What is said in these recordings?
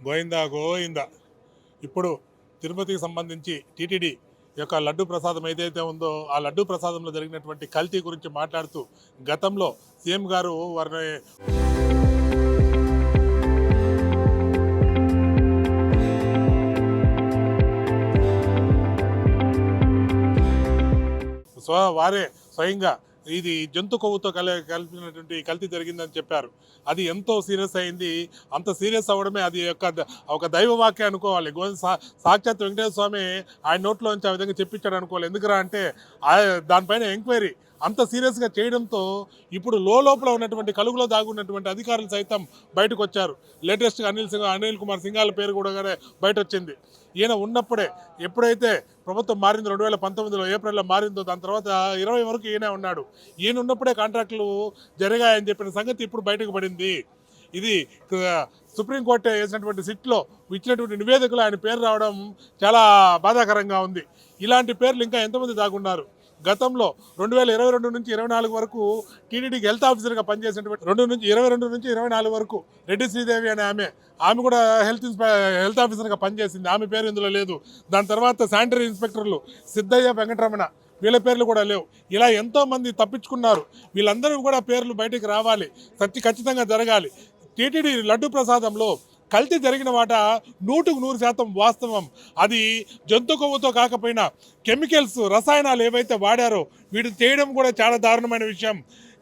గోయిందా గోయిందా. ఇప్పుడు తిరుపతికి సంబంధించి టీటీడీ యొక్క లడ్డు ప్రసాదం ఏదైతే ఉందో ఆ లడ్డు ప్రసాదంలో జరిగినటువంటి కల్తీ గురించి మాట్లాడుతూ గతంలో సీఎం గారు వారిని వారే స్వయంగా ఇది జంతు కొవ్వుతో కలిపినటువంటి కల్తీ జరిగిందని చెప్పారు. అది ఎంతో సీరియస్ అయింది. అంత సీరియస్ అవ్వడమే అది ఒక దైవ వాక్యం అనుకోవాలి. సాక్షాత్ వెంకటేశ్వర స్వామి ఆయన నోట్లోంచి ఆ విధంగా చెప్పించాడు అనుకోవాలి. ఎందుకురా అంటే దానిపైన ఎంక్వైరీ అంత సీరియస్గా చేయడంతో ఇప్పుడు లోపల ఉన్నటువంటి కలుగులో దాగున్నటువంటి అధికారులు సైతం బయటకు వచ్చారు. లేటెస్ట్గా అనిల్ కుమార్ సింఘాల్ పేరు కూడా బయట వచ్చింది. ఈయన ఉన్నప్పుడే ఎప్పుడైతే ప్రభుత్వం మారిందో 2019లో ఏప్రిల్లో మారిందో దాని తర్వాత 20 వరకు ఈయనే ఉన్నాడు. ఈయన ఉన్నప్పుడే కాంట్రాక్టులు జరిగాయని చెప్పిన సంగతి ఇప్పుడు బయటకు పడింది. ఇది సుప్రీంకోర్టు వేసినటువంటి సిట్లో ఇచ్చినటువంటి నివేదికలు ఆయన పేరు రావడం చాలా బాధాకరంగా ఉంది. ఇలాంటి పేర్లు ఇంకా ఎంతమంది దాగున్నారు? గతంలో 2022 నుంచి 24 వరకు టీటీడీకి హెల్త్ ఆఫీసర్గా పనిచేసినటువంటి 22 నుంచి 24 వరకు రెడ్డి శ్రీదేవి అనే ఆమె కూడా హెల్త్ ఆఫీసర్గా పనిచేసింది. ఆమె పేరు ఇందులో లేదు. దాని తర్వాత శానిటరీ ఇన్స్పెక్టర్లు సిద్ధయ్య, వెంకటరమణ వీళ్ళ పేర్లు కూడా లేవు. ఇలా ఎంతోమంది తప్పించుకున్నారు. వీళ్ళందరూ కూడా పేర్లు బయటికి రావాలి, ఖచ్చితంగా జరగాలి. టీటీడీ లడ్డు ప్రసాదంలో కల్తీ జరిగిన మాట 100% వాస్తవం. అది జంతు కొవ్వుతో కాకపోయినా కెమికల్స్, రసాయనాలు ఏవైతే వాడారో వీటిని చేయడం కూడా చాలా దారుణమైన విషయం.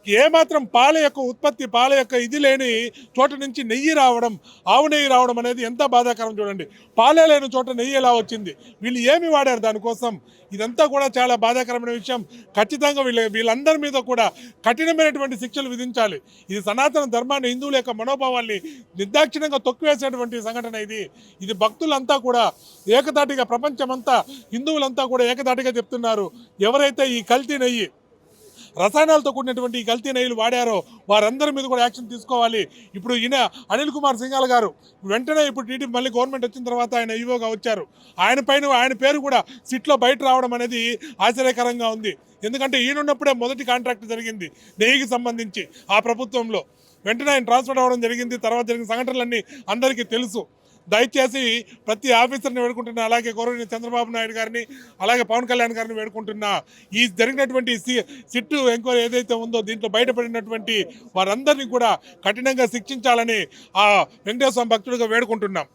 ఏమాత్రం పాల యొక్క ఉత్పత్తి, పాల యొక్క ఇది లేని చోట నుంచి నెయ్యి రావడం, ఆవు నెయ్యి రావడం అనేది ఎంత బాధాకరం చూడండి. పాలే లేని చోట నెయ్యి ఎలా వచ్చింది? వీళ్ళు ఏమి వాడారు దానికోసం? ఇదంతా కూడా చాలా బాధాకరమైన విషయం. ఖచ్చితంగా వీళ్ళందరి మీద కూడా కఠినమైనటువంటి శిక్షలు విధించాలి. ఇది సనాతన ధర్మాన్ని, హిందువుల యొక్క మనోభావాల్ని నిర్దాక్షిణ్యంగా తొక్కివేసేటువంటి సంఘటన ఇది భక్తులంతా కూడా ఏకదాటిగా, ప్రపంచమంతా హిందువులంతా కూడా ఏకదాటిగా చెప్తున్నారు. ఎవరైతే ఈ కల్తీ నెయ్యి, రసాయనాలతో కూడినటువంటి ఈ కల్తీ నెయ్యిలు వాడారో వారందరి మీద కూడా యాక్షన్ తీసుకోవాలి. ఇప్పుడు ఈయన అనిల్ కుమార్ సింఘాల్ గారు వెంటనే ఇప్పుడు టీడీపీ మళ్ళీ గవర్నమెంట్ వచ్చిన తర్వాత ఆయన ఈవోగా వచ్చారు. ఆయన పేరు కూడా సిట్లో బయట రావడం అనేది ఆశ్చర్యకరంగా ఉంది. ఎందుకంటే ఈయనున్నప్పుడే మొదటి కాంట్రాక్ట్ జరిగింది నెయ్యికి సంబంధించి ఆ ప్రభుత్వంలో. వెంటనే ఆయన ట్రాన్స్ఫర్ అవ్వడం జరిగింది. తర్వాత జరిగిన సంఘటనలన్నీ అందరికీ తెలుసు. దయచేసి ప్రతి ఆఫీసర్ని వేడుకుంటున్నా, అలాగే గౌరవనీయ చంద్రబాబు నాయుడు గారిని, అలాగే పవన్ కళ్యాణ్ గారిని వేడుకుంటున్నా, ఈ జరిగినటువంటి సిట్టు ఎంక్వైరీ ఏదైతే ఉందో దీంట్లో బయటపడినటువంటి వారందరినీ కూడా కఠినంగా శిక్షించాలని ఆ వెంకటేశ్వర భక్తుడిగా వేడుకుంటున్నాం.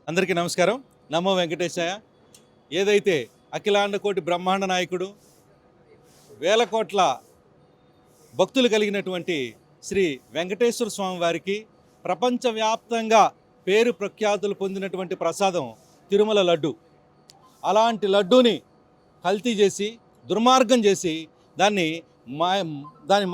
అందరికీ నమస్కారం. నమో వెంకటేశాయ. ఏదైతే అఖిలాండ కోటి బ్రహ్మాండ నాయకుడు, వేల కోట్ల భక్తులు కలిగినటువంటి శ్రీ వెంకటేశ్వర స్వామి వారికి ప్రపంచవ్యాప్తంగా పేరు ప్రఖ్యాతులు పొందినటువంటి ప్రసాదం తిరుమల లడ్డు. అలాంటి లడ్డూని కల్తీ చేసి, దుర్మార్గం చేసి దాన్ని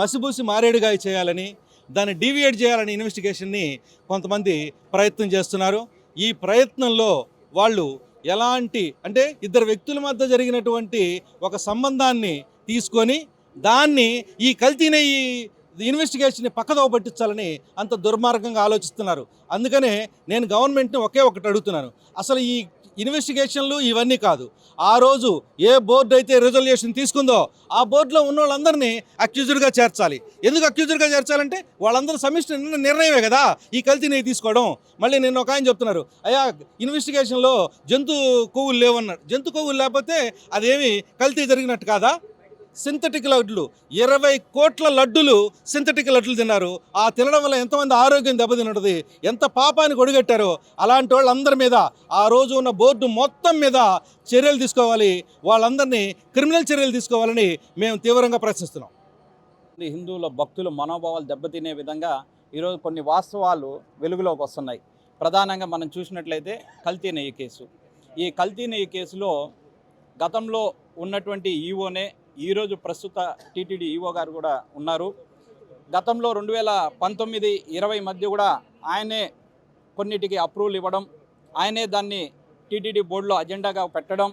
మసిబూసి మారేడుగా చేయాలని, దాన్ని డీవియేట్ చేయాలని ఇన్వెస్టిగేషన్ని కొంతమంది ప్రయత్నం చేస్తున్నారు. ఈ ప్రయత్నంలో వాళ్ళు ఎలాంటి అంటే ఇద్దరు వ్యక్తుల మధ్య జరిగినటువంటి ఒక సంబంధాన్ని తీసుకొని దాన్ని ఈ కల్తీనే ఈ ఇన్వెస్టిగేషన్ని పక్కదోవ పట్టించాలని అంత దుర్మార్గంగా ఆలోచిస్తున్నారు. అందుకనే నేను గవర్నమెంట్ని ఒకటి అడుగుతున్నాను. అసలు ఈ ఇన్వెస్టిగేషన్లు ఇవన్నీ కాదు. ఆ రోజు ఏ బోర్డు అయితే రిజల్యూషన్ తీసుకుందో ఆ బోర్డులో ఉన్న వాళ్ళందరినీ అక్యూజ్డ్గా చేర్చాలి. ఎందుకు అక్యూజ్డ్గా చేర్చాలంటే వాళ్ళందరూ సమిష్టి నిర్ణయమే కదా ఈ కల్తీని తీసుకోవడం. మళ్ళీ నేను ఒక ఆయన చెప్తున్నారు, అయ్యా ఇన్వెస్టిగేషన్లో జంతు కొవ్వులు లేవన్నారు. జంతు కొవ్వులు లేకపోతే అదేమి కల్తీ జరిగినట్టు కాదా? సింథటిక్ లడ్లు 20 కోట్ల లడ్డులు సింథటిక్ లడ్లు తిన్నారు. ఆ తినడం వల్ల ఎంతమంది ఆరోగ్యం దెబ్బతింటుంది, ఎంత పాపానికి ఒడిగట్టారో. అలాంటి వాళ్ళందరి మీద ఆ రోజు ఉన్న బోర్డు మొత్తం మీద చర్యలు తీసుకోవాలి. వాళ్ళందరినీ క్రిమినల్ చర్యలు తీసుకోవాలని మేము తీవ్రంగా ప్రశ్నిస్తున్నాం. హిందువుల భక్తుల మనోభావాలు దెబ్బతినే విధంగా ఈరోజు కొన్ని వాస్తవాలు వెలుగులోకి వస్తున్నాయి. ప్రధానంగా మనం చూసినట్లయితే కల్తీ నెయ్యి కేసు. ఈ కల్తీ నెయ్యి కేసులో గతంలో ఉన్నటువంటి ఈవోనే ఈరోజు ప్రస్తుత టీటీడీ ఈవో గారు కూడా ఉన్నారు. గతంలో 2019-20 మధ్య కూడా ఆయనే కొన్నిటికి అప్రూవల్ ఇవ్వడం, ఆయనే దాన్ని టీటీడీ బోర్డులో అజెండాగా పెట్టడం,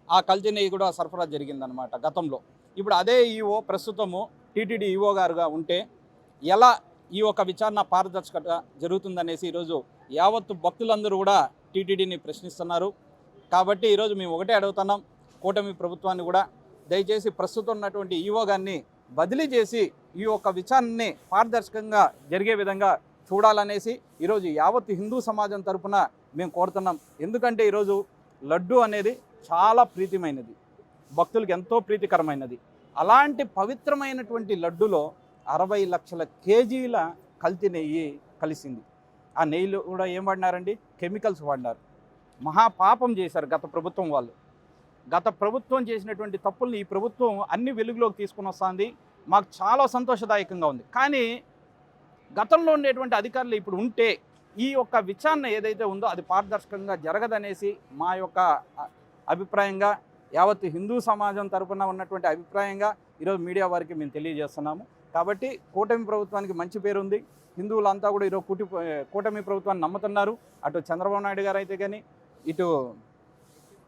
ఆ కల్తీ నెయ్యి కూడా సరఫరా జరిగిందనమాట గతంలో. ఇప్పుడు అదే ఈవో ప్రస్తుతము టీటీడీ ఈవో గారుగా ఉంటే ఎలా ఈ ఒక విచారణ పారదర్శకత జరుగుతుందనేసి ఈరోజు యావత్తు భక్తులందరూ కూడా టీటీడీని ప్రశ్నిస్తున్నారు. కాబట్టి ఈరోజు మేము ఒకటే అడుగుతున్నాం, కూటమి ప్రభుత్వాన్ని కూడా దయచేసి ప్రస్తుతం ఉన్నటువంటి ఈవో గారిని బదిలీ చేసి ఈ యొక్క విచారణని పారదర్శకంగా జరిగే విధంగా చూడాలనేసి ఈరోజు యావత్ హిందూ సమాజం తరపున మేము కోరుతున్నాం. ఎందుకంటే ఈరోజు లడ్డు అనేది చాలా ప్రీతిమైనది, భక్తులకు ఎంతో ప్రీతికరమైనది. అలాంటి పవిత్రమైనటువంటి లడ్డులో 60 లక్షల కేజీల కల్తీ నెయ్యి కలిసింది. ఆ నెయ్యిలో కూడా ఏం వాడినారండి? కెమికల్స్ వాడినారు. మహాపాపం చేశారు గత ప్రభుత్వం వాళ్ళు. గత ప్రభుత్వం చేసినటువంటి తప్పుల్ని ఈ ప్రభుత్వం అన్ని వెలుగులోకి తీసుకుని వస్తుంది. మాకు చాలా సంతోషదాయకంగా ఉంది. కానీ గతంలో ఉండేటువంటి అధికారులు ఇప్పుడు ఉంటే ఈ యొక్క విచారణ ఏదైతే ఉందో అది పారదర్శకంగా జరగదనేసి మా యొక్క అభిప్రాయంగా, యావత్ హిందూ సమాజం తరపున ఉన్నటువంటి అభిప్రాయంగా ఈరోజు మీడియా వారికి మేము తెలియజేస్తున్నాము. కాబట్టి కూటమి ప్రభుత్వానికి మంచి పేరుంది. హిందువులంతా కూడా ఈరోజు కూటమి ప్రభుత్వాన్ని నమ్ముతున్నారు. అటు చంద్రబాబు నాయుడు గారు అయితే కానీ, ఇటు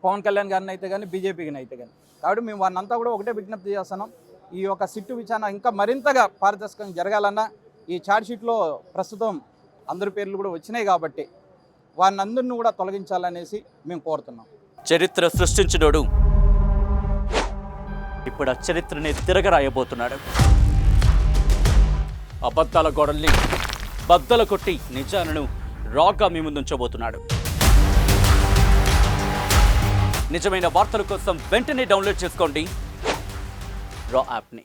పవన్ కళ్యాణ్ గారిని అయితే కానీ, బీజేపీని అయితే కానీ. కాబట్టి మేము వారిని అంతా కూడా ఒకటే విజ్ఞప్తి చేస్తున్నాం. ఈ యొక్క సిట్టు విచారణ ఇంకా మరింతగా పారదర్శకంగా జరగాలన్నా ఈ ఛార్జ్షీట్లో ప్రస్తుతం అందరి పేర్లు కూడా వచ్చినాయి కాబట్టి వారిని అందరినీ కూడా తొలగించాలనేసి మేము కోరుతున్నాం. చరిత్ర సృష్టించినోడు ఇప్పుడు ఆ చరిత్రని తిరగరాయబోతున్నాడు. అబద్ధాల గోడల్ని బద్దలు కొట్టి నిజాలను రాగా మీ ముందుంచబోతున్నాడు. నిజమైన వార్తల కోసం వెంటనే డౌన్లోడ్ చేసుకోండి రా యాప్ని.